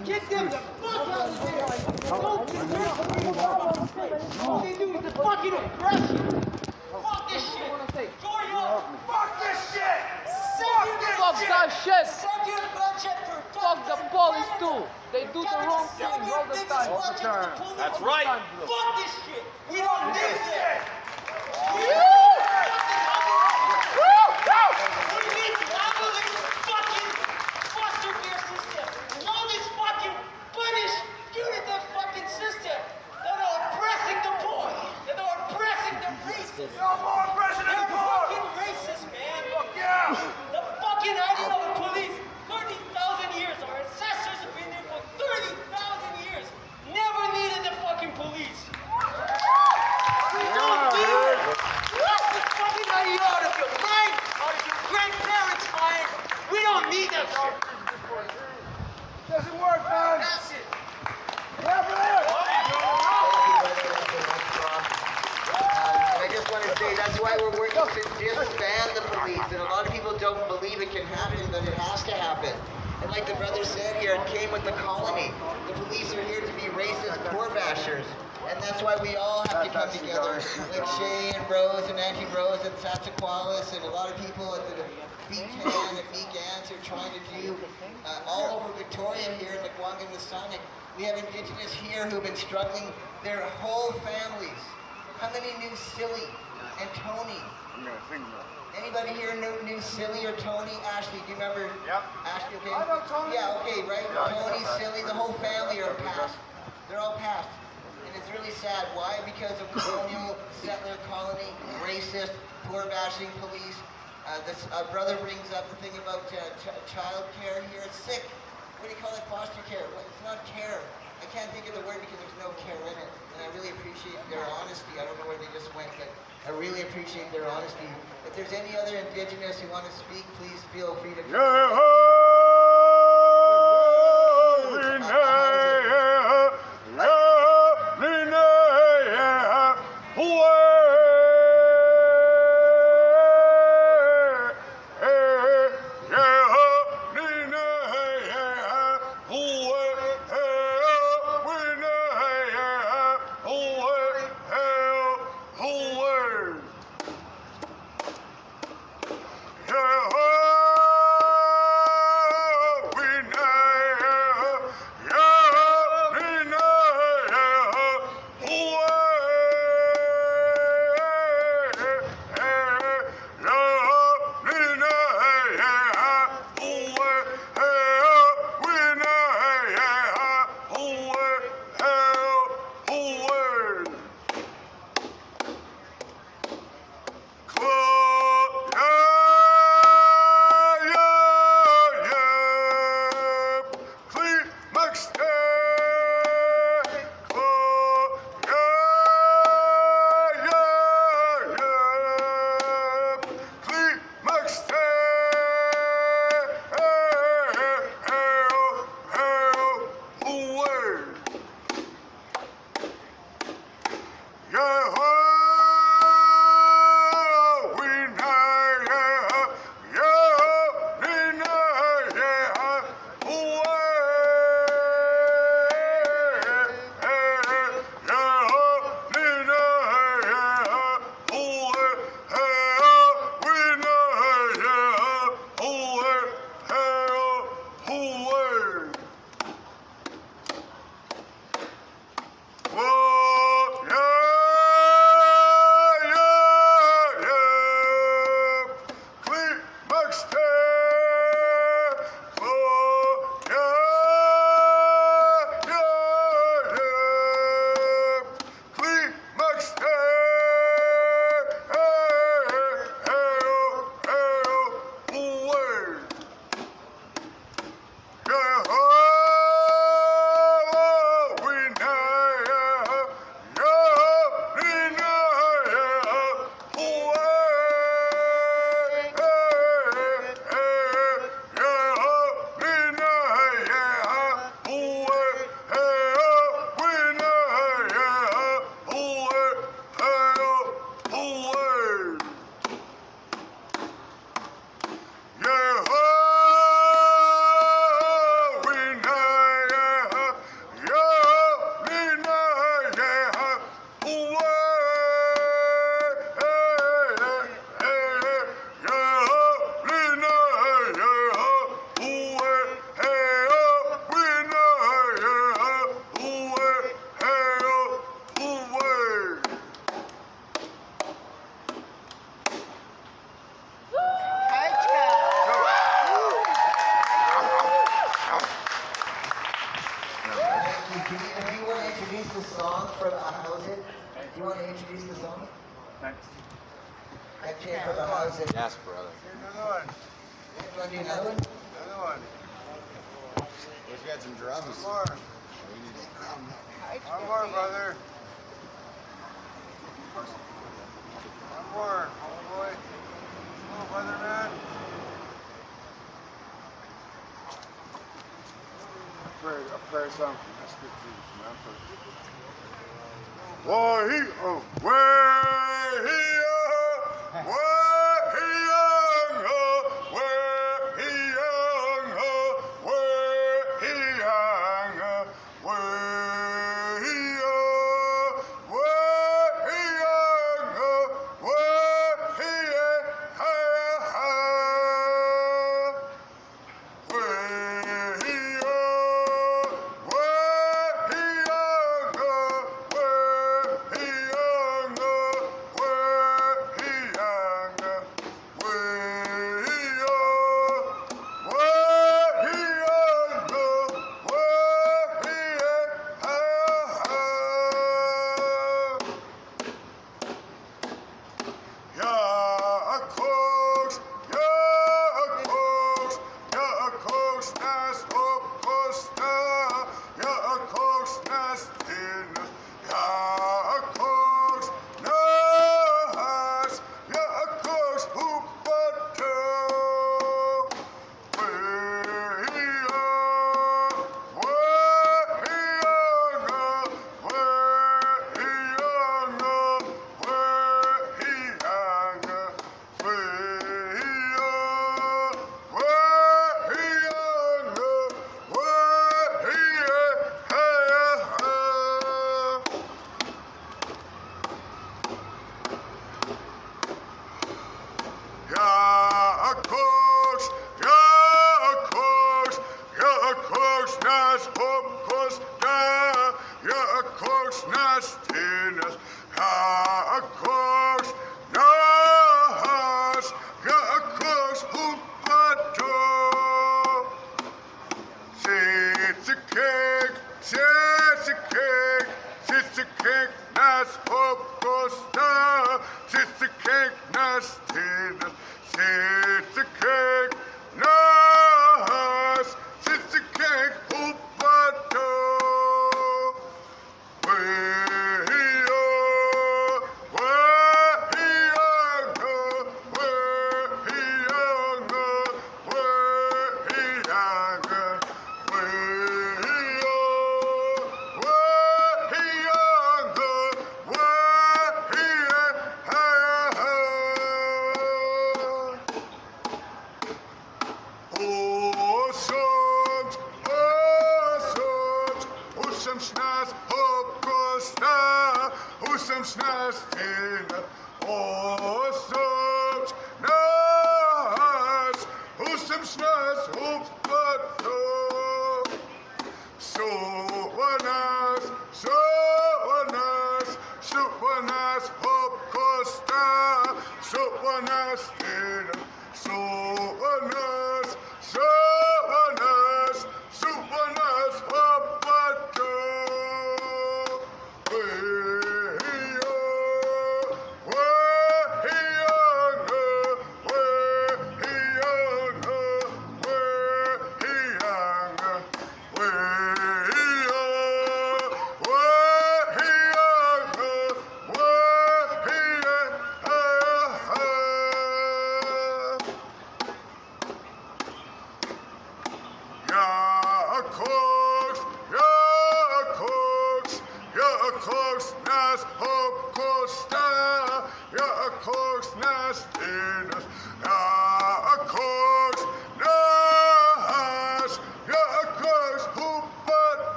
Get them the fuck out of there! Don't deserve to be involved. All they do is the fucking oppression! Fuck this shit! Victoria! Fuck this shit! Fuck that shit! Send your budget for Fuck the police too! They do the wrong thing all the time. That's right! Fuck this shit! We don't need this! We need to abolish this fucking foster care system! All this fucking punish punitive fucking system that are oppressing the poor! That are oppressing the racists! No more oppression in the They're poor! fucking racist, man! Fuck yeah! The fucking idea of the police, 30,000 years, our ancestors have been there for 30,000 years, never needed the fucking police. We don't need it. That's the fucking idea out of your mind, out of your grandparents' mind. We don't need that shit. Doesn't work, man! That's it. I just want to say that's why we're working to disband the police. And a lot of people don't believe it can happen, but it has to happen. And like the brother said here, it came with the colony. The police are here to be racist poor bashers. And that's why we all have to come together. Like Shay and Rose and Auntie Rose and Satsaqualis and a lot of people at the B10 and Megans are trying to do all over Victoria here in Mkwanga and Masonic. We have Indigenous here who've been struggling their whole families. How many knew Silly and Tony? Anybody here knew Silly or Tony? Ashley, do you remember? Yep. Ashley, okay? I know Tony. Yeah, okay, right? Yeah, Tony, yeah. Silly, the whole family are passed. They're all passed. And it's really sad. Why? Because of colonial settler colony, racist, poor bashing police. This brother brings up the thing about child care here. It's sick. What do you call it? Foster care. Well, it's not care. I can't think of the word because there's no care in it. And I really appreciate their honesty. I don't know where they just went, but I really appreciate their honesty. If there's any other Indigenous who want to speak, please feel free to Yeah! Yes, brother. Another one. Want to do another one? Another one. We've got some drums. One more. One more, brother. One more. Oh boy. Come on, brother, man. A prayer song from that scripture, man. Why he, where he, where he, where he, where he, where he,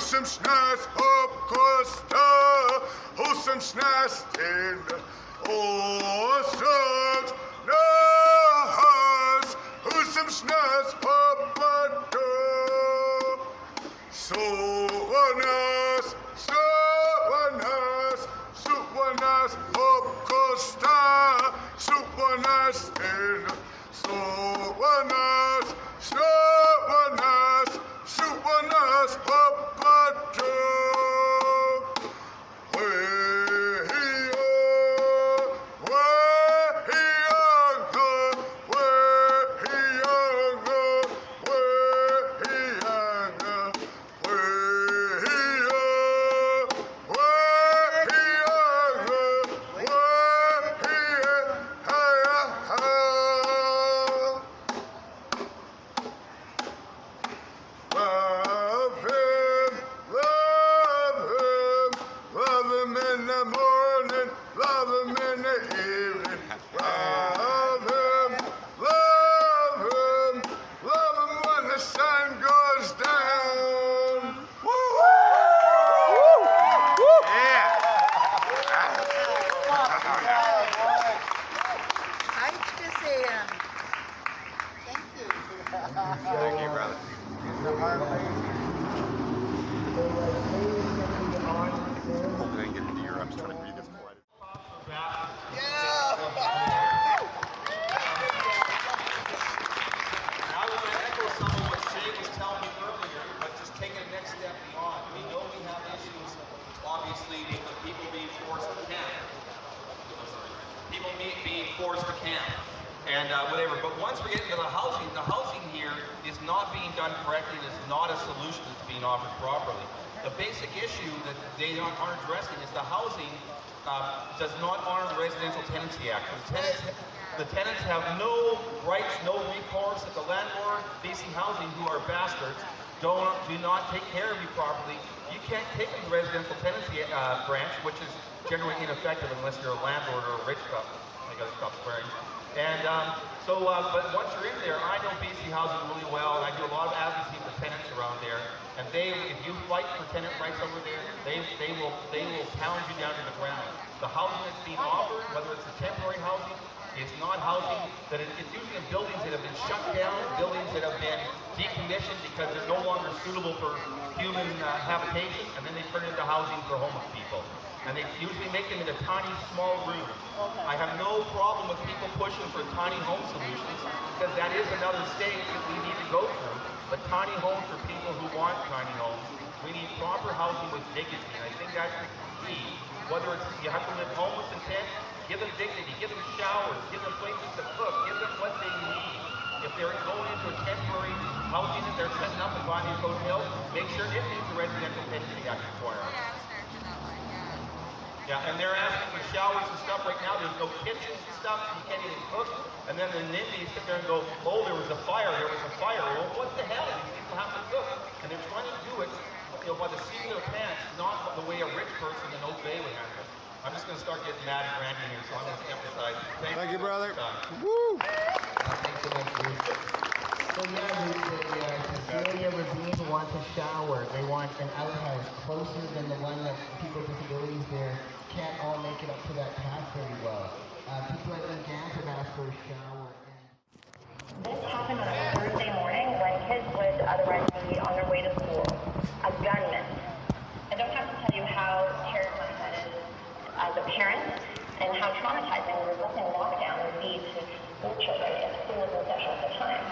Husum snäs upp kosta, husum snäs till och söt näs, husum snäs upp då. Sovanas, sovanas, sovanas upp kosta, sovanas till sovanas, sovanas, sovanas upp då. Love him in the morning, love him in the evening. Love him, love him, love him when the sun goes down. I just say, thank you. Thank you, brother. Hopefully I can get into your. I'm just trying to read this polite. I want to echo some of what Shay was telling me earlier, but just take it a next step beyond. We know we have issues, obviously, with the people being forced to camp. People being forced to camp and whatever. But once we get into the housing here is not being done correctly. It is not a solution that's being offered properly. The basic issue that they aren't addressing is the housing does not honor the Residential Tenancy Act. The tenants have no rights, no recourse. If the landlord, BC Housing, who are bastards, do not take care of you properly, you can't take them to the residential tenancy branch, which is generally ineffective unless you're a landlord or a rich I gotta stop swearing. And but once you're in there, I know BC Housing really well, and I do a lot of advocacy for tenants around there. And if you fight for tenant rights over there, they will pound you down to the ground. The housing that's being offered, whether it's the temporary housing, is not housing that it's usually in buildings that have been shut down, buildings that have been decommissioned because they're no longer suitable for human habitation, and then they turn into housing for homeless people. And they usually make them into tiny, small rooms. I have no problem with people pushing for tiny home solutions, because that is another stage that we need to go through. But tiny homes for people who want tiny homes. We need proper housing with dignity, and I think that's the key. Whether it's you have to live homeless in tents, give them dignity, give them showers, give them places to cook, give them what they need. If they're going into a temporary housing that they're setting up and buying these hotels, make sure it meets the Residential Tenancy Act requirements. Yeah, and they're asking for showers and stuff right now. There's no kitchens and stuff. You can't even cook. And then the NIMBYs sit there and go, oh, there was a fire. There was a fire. Well, what the hell? These people have to cook. And they're trying to do it, by the seat of their pants, not the way a rich person in Oak Bay would handle it. I'm just going to start getting mad and ranting here, so I'm going to emphasize. Thank you, brother. Thanks so much, Bruce. So yeah, Cecilia Ravine wants a shower. They want an outhouse closer than the one that people with disabilities there can't all make it up to that path very well. People at Gans have asked for a shower. This happened on a Thursday morning when kids would otherwise be on their way to school. A gunman. I don't have to tell you how terrifying that is as a parent and how traumatizing the resulting lockdown would be to school children if school was in session at the time.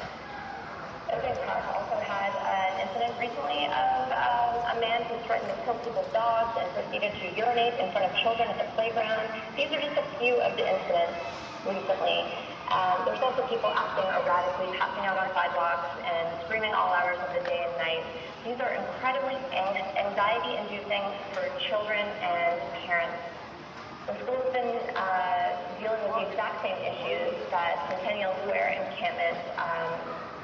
Irving Park also had an incident recently of a man who threatened to kill people's dogs and proceeded to urinate in front of children at the playground. These are just a few of the incidents recently. There's also people acting erratically, passing out on sidewalks and screaming all hours of the day and night. These are incredibly anxiety-inducing for children and parents. The school's been dealing with the exact same issues that Centennial Square encampment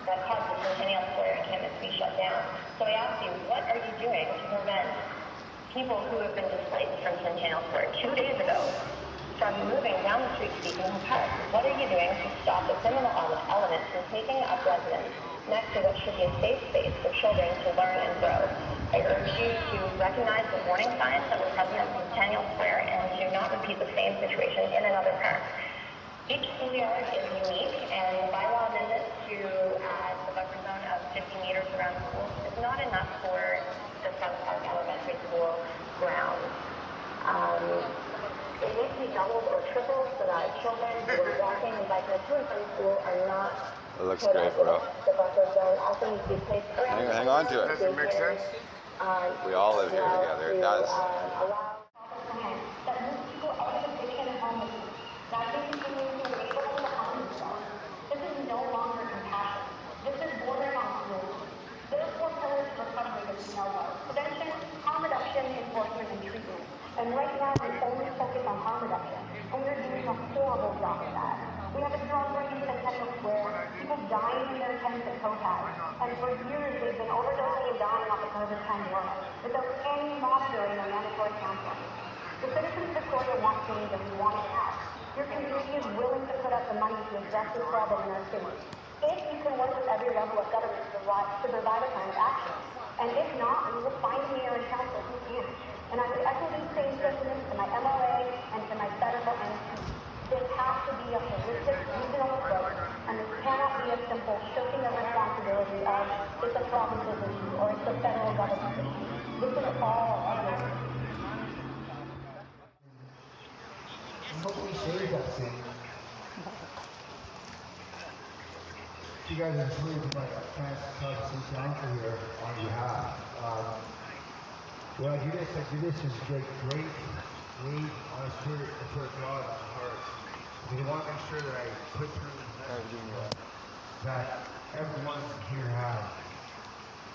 that caused the Centennial Square encampment to be shut down. So I ask you, what are you doing to prevent people who have been displaced from Centennial Square 2 days ago from moving down the street to Beacon Park? What are you doing to stop the criminal elements from taking up residence next to what should be a safe space for children to learn and grow? I urge you to recognize the warning signs that were present at Centennial Square and to not repeat the same situation in another park. Each schoolyard is unique, and bylaw amendments to add the buffer zone of 50 meters around schools is not enough for the South Park Elementary School grounds. It needs to be doubled or tripled so that children who are walking and biking to and from school are not. It looks great, bro. The buffer zone also needs to be placed around. Hang on to it. Does it make sense? We all live here together. It does. Allow that moves people out of addiction and homelessness. Not just continuing to enable them to harm themselves. This is no longer compassion. This is bordering on cruelty. There are 4 pillars for recovery that we know of: prevention, harm reduction, enforcement, and treatment. And right now, we only focus on harm reduction, and we're doing a horrible job of that. We have a drug ring in Centennial Square, people dying in their tents at Kotak, and for years they've been overdosing and dying off the COVID-10 world without any monitoring or mandatory counseling. The citizens of Victoria want change, and we want it now. Your community is willing to put up the money to address this problem in our city. If you can work with every level of government to provide a plan of action, and if not, we will find a mayor and council who can. And I would echo these same sentiments to my MLA and to my federal MPs. This has to be a holistic, regional approach, and this cannot be a simple shirking of responsibility of it's a province's issue or it's the federal government's issue. This is all of it. Hopefully shave that soon. You guys are just really like trying to talk to some council here on behalf. When I do this is great weight on a spirit of God on the heart. Because I want to make sure that I put through the message that everyone here has.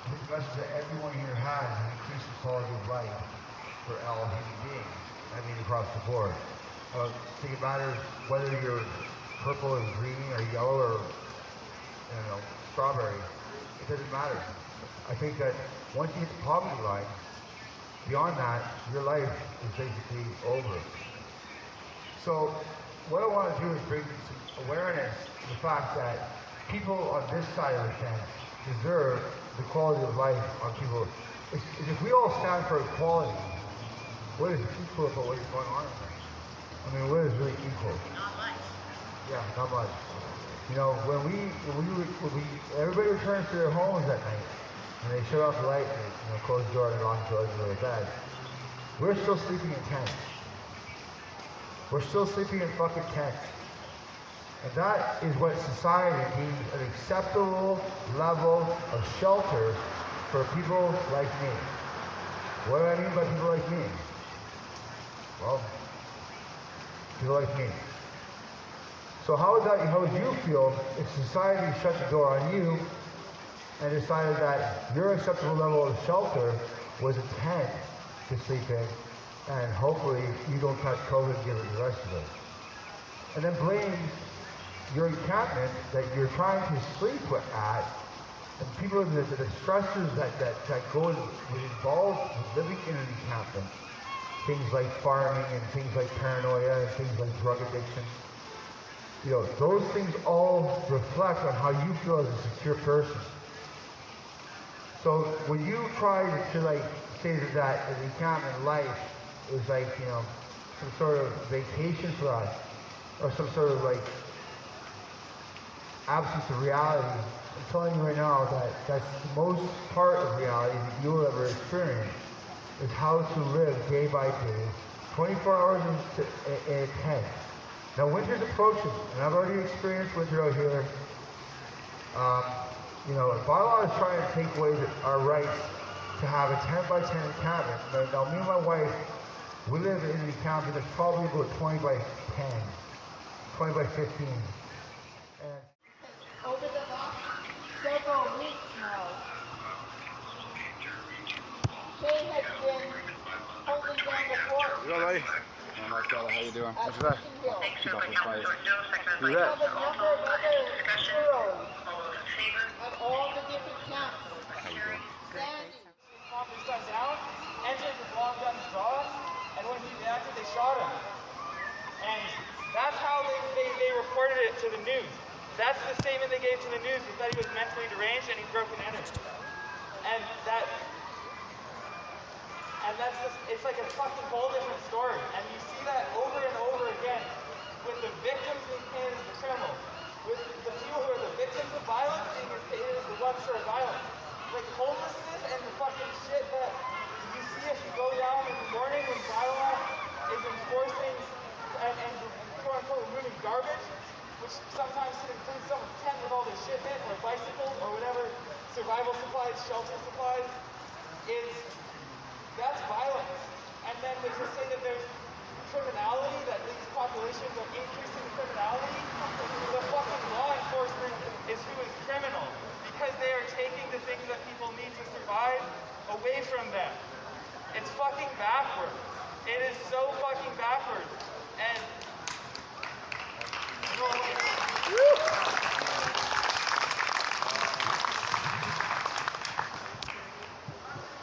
The message that everyone here has is increasing quality of life for all human beings. I mean across the board. I think it matters whether you're purple or green or yellow or strawberry. It doesn't matter. I think that once you hit the poverty line, beyond that, your life is basically over. So what I want to do is bring some awareness to the fact that people on this side of the fence deserve the quality of life on people. If we all stand for equality, what is equal about what is going on in there? I mean, what is really equal? Not much. Yeah, not much. You know, when everybody returns to their homes at night, and they shut off the light, and close the door and lock the door and go to bed, we're still sleeping in tents. We're still sleeping in fucking tents. And that is what society deems an acceptable level of shelter for people like me. What do I mean by people like me? Well, people like me. So how would you feel if society shut the door on you and decided that your acceptable level of shelter was a tent to sleep in, and hopefully you don't catch COVID and give it the rest of it? And then blames your encampment that you're trying to sleep at, and people, the stressors that go involved with living in an encampment, things like farming and things like paranoia and things like drug addiction. You know, those things all reflect on how you feel as a secure person. So when you try to like say that an encampment life is like, you know, some sort of vacation for us, or some sort of like absence of reality, I'm telling you right now that that's the most part of reality that you will ever experience, is how to live day by day, 24 hours in a tent. Now winter's approaching, and I've already experienced winter out here. You know, bylaw is trying to take away our rights to have a 10 by 10 encampment. Now me and my wife, we live in an encampment that's probably about 20 by 10, 20 by 15. And Over the last several weeks now, Kay has been holding down the fort. You all right? I'm not sure how you doing. What's that? Keep up with fire. We Who's that? have a number of other heroes at all the different camps. Sandy. Property shut down, entered with long guns drawn, and when he reacted, they shot him. And that's how they reported it to the news. That's the statement they gave to the news, is that he was mentally deranged and he broke an enemy. And that that's just, it's like a fucking whole different story. And you see that over and over again with the victims being painted as the criminals, with the people who are the victims of violence being painted as the ones who are violent. Like homelessness and the fucking shit that you see if you go down in the morning when bylaw is enforcing and quote unquote removing garbage, which sometimes can include someone's tent with all their shit in it, or bicycles, or whatever, survival supplies, shelter supplies, that's violence. And then to say that there's criminality, that these populations are increasing criminality, the fucking law enforcement is who is criminal, because they are taking the things that people need to survive away from them. It's fucking backwards. It is so fucking backwards. And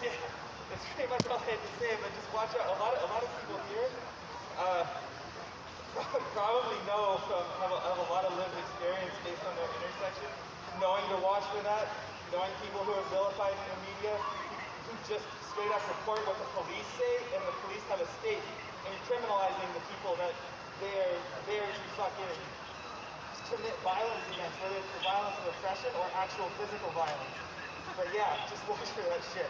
yeah, that's pretty much all I had to say, but just watch out. A lot of people here probably know have a lot of lived experience based on their intersection, knowing to watch for that, knowing people who are vilified in the media, who just straight up report what the police say, and the police have a stake in criminalizing the people that they are there to fucking commit violence against, whether it's for violence of oppression or actual physical violence. But yeah, just watch for that shit.